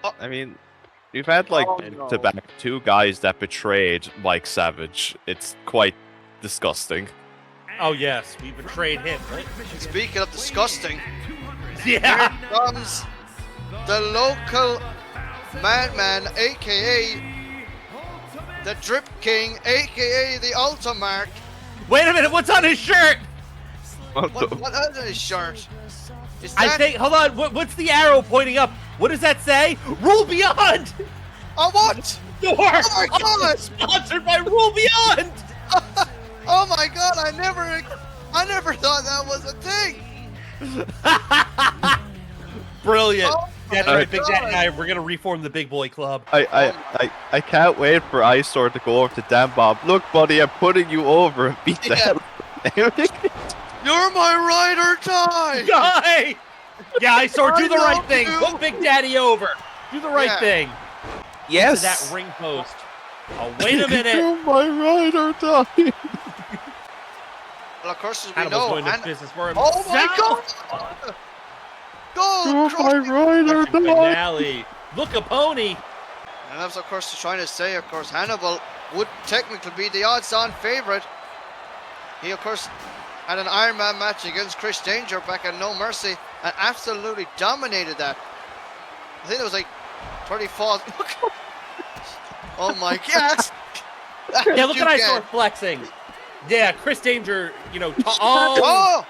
Oh, I mean, we've had like to back two guys that betrayed Mike Savage. It's quite disgusting. Oh yes, we betrayed him. Right? speaking of disgusting, Yeah. here comes the local madman, aka the Drip King, aka the Ultimark. Wait a minute, what's on his shirt? What is his shirt? Is I that... think. Hold on. What's the arrow pointing up? What does that say? Rule Beyond. Oh, what? Door. Oh my God! Sponsored by Rule Beyond. Oh my God! I never thought that was a thing. Brilliant. Oh That's my right, Big Daddy God. and I. We're gonna reform the Big Boy Club. I can't wait for Eyesore to go over to Dan Bob. Look, buddy, I'm putting you over and beat the hell. You're my ride or die. Guy. Yeah, I saw. Do the I right love thing. you. Put Big Daddy over. Do the right Yeah. thing. Yes. To that ring post. Oh, wait a minute. You're my ride or die. Well, of course, as we Hannibal's know. going to business for him. Oh my God! Go, You're my crush it. ride or die. Finale. Look, a pony. And I was, of course, trying to say, of course, Hannibal would technically be the odds-on favorite. He, of course, had an Iron Man match against Chris Danger back at No Mercy and absolutely dominated that. I think it was like 34. Oh my God! Yeah, look You at I can. saw flexing. Yeah, Chris Danger, you know, Oh!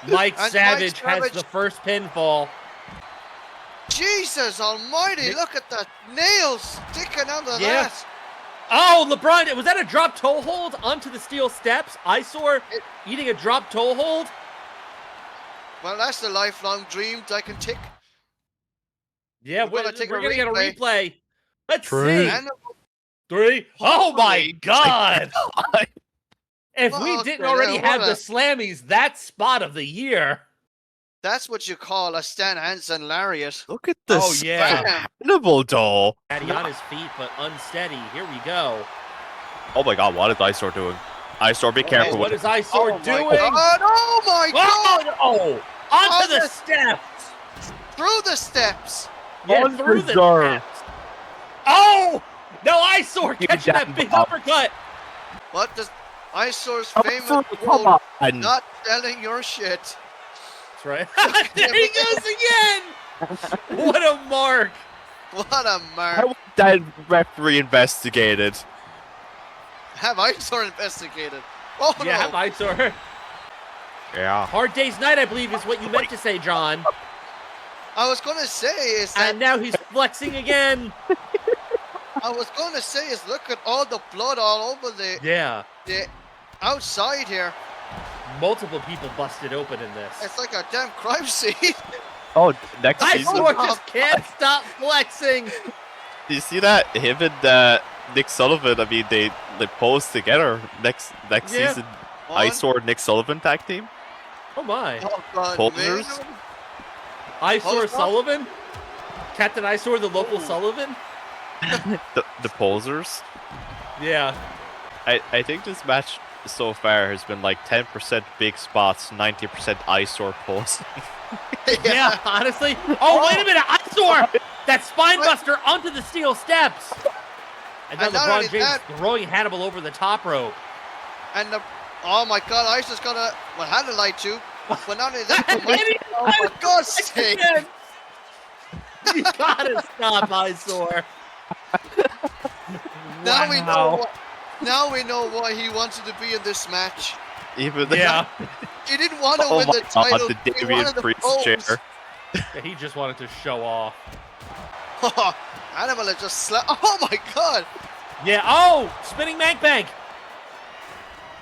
Mike And Savage Mike has Savage- the first pinfall. Jesus Almighty! Look at the nails sticking out of Yeah. that. Oh, LeBron, was that a drop toe hold onto the steel steps? I saw eating a drop toe hold. Well, that's the lifelong dream I can tick. Yeah, We're we're gonna take a gonna get a replay. replay. Let's Three. see. Hannibal. 3. Oh my Holy God! If we Well, didn't okay, already then have what the a- Slammies, that's spot of the year. That's what you call a Stan Hansen lariat. Look at this. Oh, yeah. Bam. Hannibal doll. Daddy on his feet, but unsteady. Here we go. Oh my God, what is Eyesore doing? Eyesore, be careful Hey, what with is Eyesore Oh my doing? God. Oh my God! Oh, onto Oh, the steps. Through the steps. Yeah, through the Undeserved. steps. Oh! No, Eyesore You catching that damn big bop. uppercut. What does Eyesore's Come famous on. quote, not selling your shit? That's right. There he goes again. What a mark. What a I mark. want that referee investigated. Have Eyesore investigated. Oh Yeah, no. Eyesore. Yeah. Hard day's night, I believe, is what you meant to say, John. I was going to say is that And now he's flexing again. look at all the blood all over the Yeah. outside here. Multiple people busted open in this. It's like a damn crime scene. Oh, next season. Eyesore just can't stop flexing. Do you see that? Him and Nick Sullivan, I mean, they pose together next Yeah. season. Eyesore, Nick Sullivan tag team. Oh my. Oh God, Posers? man. Eyesore Post- Sullivan? Captain Eyesore, the local Sullivan? The posers. Yeah. I think this match so far has been like 10% big spots, 90% eyesore pose. Yeah, honestly. Oh, wait a minute. Eyesore! That spine Wait. buster onto the steel steps. And then And not only LeBron James that- throwing Hannibal over the top rope. And oh my God, Eyesore's got a had a light too. But not only that, And he- oh my God's sake. Again. You gotta stop, Eyesore. Now we Wow. know. Now we know why he wanted to be in this match. Even Yeah. He didn't want to Oh win my the God, title. the he Davian wanted the Priest pose. chair. He just wanted to show off. Hannibal had just slapped. Oh my God! Yeah. Oh, spinning Mank Bank.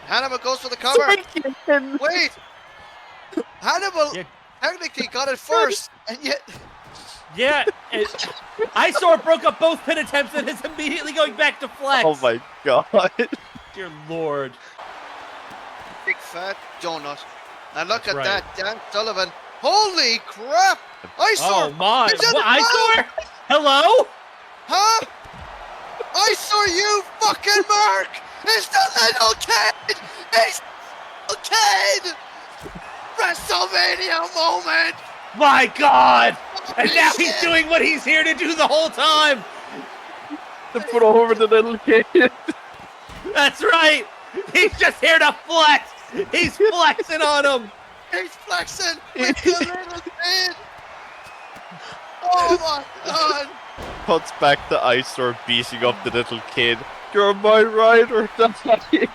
Hannibal goes for the cover. Wait, Hannibal Yeah. technically got it first, and yet Yeah. Eyesore broke up both pin attempts and is immediately going back to flex. Oh my God. Dear Lord. big fat donut. And look That's at right. that, Dan Sullivan. Holy crap! Eyesore! Oh my. He's in What, the Eyesore? Hello? Huh? Eyesore, you fucking mark! It's the little kid! It's the little kid! WrestleMania moment! My God. And now he's doing what he's here to do the whole time. To put over the little kid. That's right. He's just here to flex. He's flexing on him. He's flexing with the little kid. Oh my God. Cuts back to Eyesore beating up the little kid. You're my ride or die. He hit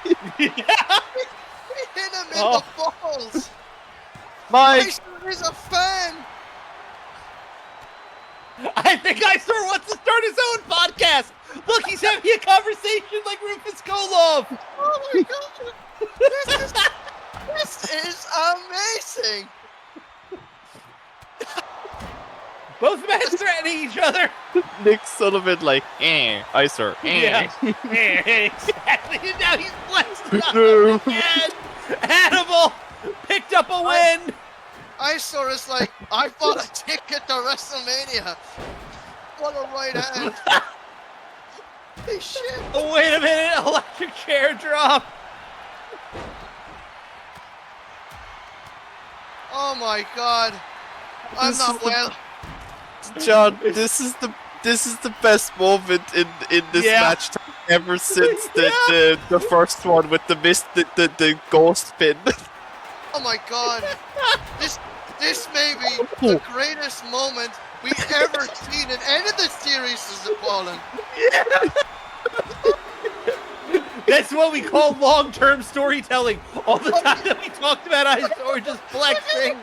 him in the balls. Mike. Eyesore is a fan. I think Eyesore wants to start his own podcast. Look, he's having a conversation like Rufus Koloff. Oh my God. This is amazing. Both men threatening each other. Nick Sullivan like, Eyesore, Yeah, exactly. And now he's flexing on him again. Hannibal picked up a win. Eyesore is like, I bought a ticket to WrestleMania. What a right hand. Holy shit. Oh, wait a minute. Electric chair drop. Oh my God. I'm This not is the- well. John, this is the best moment in this match ever since the first one with the the ghost pin. Oh my God. This may be the greatest moment we ever seen in any of the series, is Fallen. That's what we call long-term storytelling. All the time that we talked about Eyesore just flexing.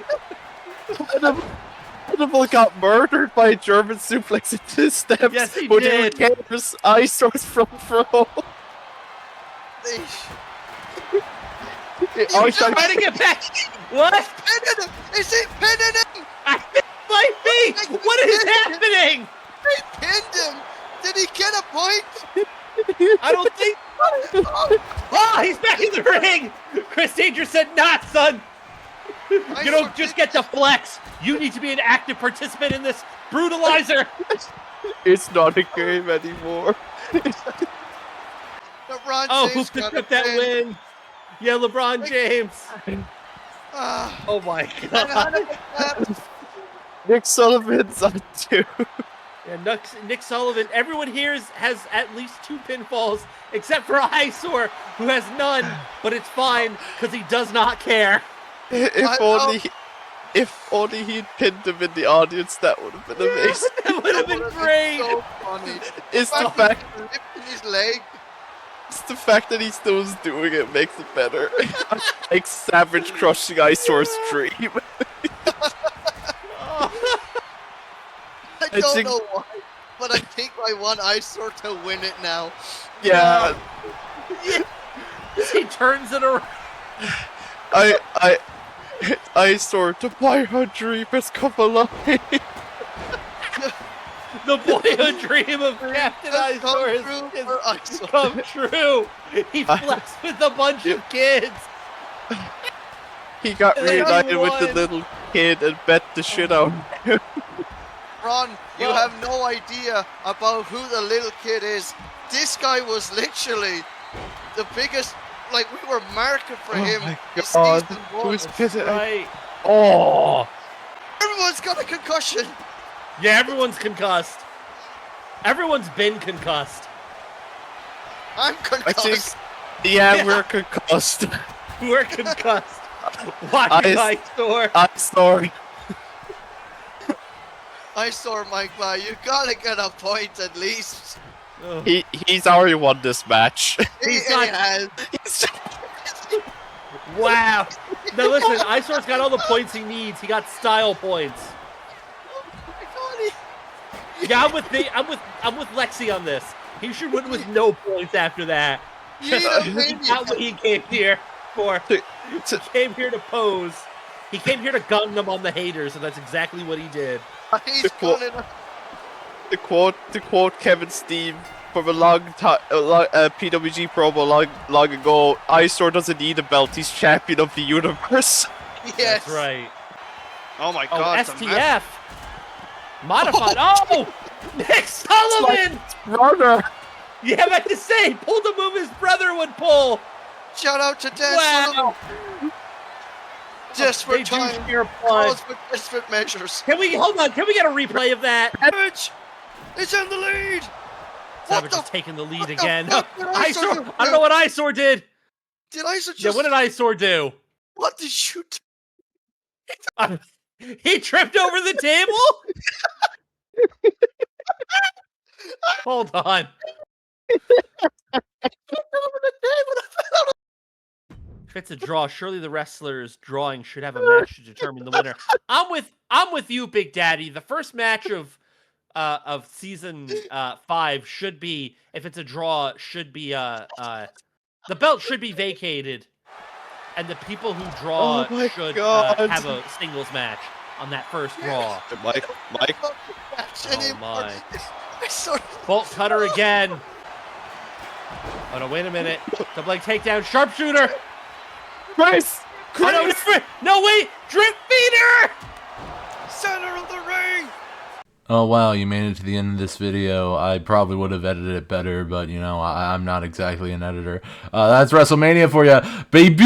Hannibal got murdered by a German suplex into his steps. Yes, he but did. he cares. Eyesore's front row. He's trying to get back. What? Pinning him! Is he pinning him? I think it might be. What is happening? He pinned him! Did he get a point? I don't think. Oh, he's back in the ring. Chris Danger said, "Not, son. You don't just get to flex. You need to be an active participant in this brutalizer." It's not a game anymore. LeBron Oh, who James picked got up that win? Yeah, LeBron James. Ah, Oh my and God. Hannibal clapped. Nick Sullivan's on 2. Yeah, Nick Sullivan. Everyone here has at least 2 pinfalls, except for Eyesore, who has none. But it's fine because he does not care. If only he'd pinned him in the audience, that would have been amazing. That would have been great. So funny. It's the Fact fact. he's lifting his leg. It's the fact that he still is doing it makes it better. Like Savage crushing Eyesore's dream. I don't know why, but I think I want Eyesore to win it now. Yeah, He turns it around. Eyesore, to boyhood dream has come alive. The boyhood dream of Captain It's come Eyesore true has for Eyesore. come true. He flexed with a bunch of kids. He got And they reunited with the won. little kid and bet the shit out of him. Ron, you Well- have no idea about who the little kid is. This guy was literally the biggest. Like, we were marking for him. my this God. season one. Who's pitted? Right. Oh, Everyone's got a concussion. Yeah, everyone's concussed. Everyone's been concussed. I'm I concussed. think. Yeah, we're concussed. We're concussed. Watching Eyesore. Eyesore. Eyesore, Mike, you gotta get a point at least. Ugh. He's already won this match. He's He not- has. Wow. Now listen, Eyesore's got all the points he needs. He got style points. Yeah, I'm with Lexi on this. He should win with no points after that. You He got what he came here for. He came here to pose. He came here to gun them on the haters, and that's exactly what he did. He's calling it. To quote Kevin Steen from a PWG promo long ago, Eyesore doesn't need a belt. He's champion of the universe. Yes. That's right. Oh my Oh, God. STF. Modified. Oh! Nick Sullivan! Brother. Yeah, I meant to say, pulled the move his brother would pull. Shout out to Dan Wow. Sullivan. Desperate They do time fear blood. calls for desperate measures. Can we hold on? Can we get a replay of that? Savage is in the lead. Savage the is taking the lead what the again. fuck did Eyesore Eyesore, do? I don't know what Eyesore did. Did Eyesore just? Yeah, what did Eyesore do? What did you do? He tripped over the table? Hold on. If it's a draw, surely the wrestlers drawing should have a match to determine the winner. I'm with you, Big Daddy. The first match of season 5 should be, if it's a draw, should be the belt should be vacated, and the people who draw Oh my should God. have a singles match on that first draw. Mike. Oh my! I sort Bolt cutter again. Oh no! Wait a minute. Double leg takedown, sharpshooter. Chris! Oh, no, wait! Drip feeder! center of the ring. Oh wow, you made it to the end of this video. I probably would have edited it better, but you know, I'm not exactly an editor. That's WrestleMania for you, baby!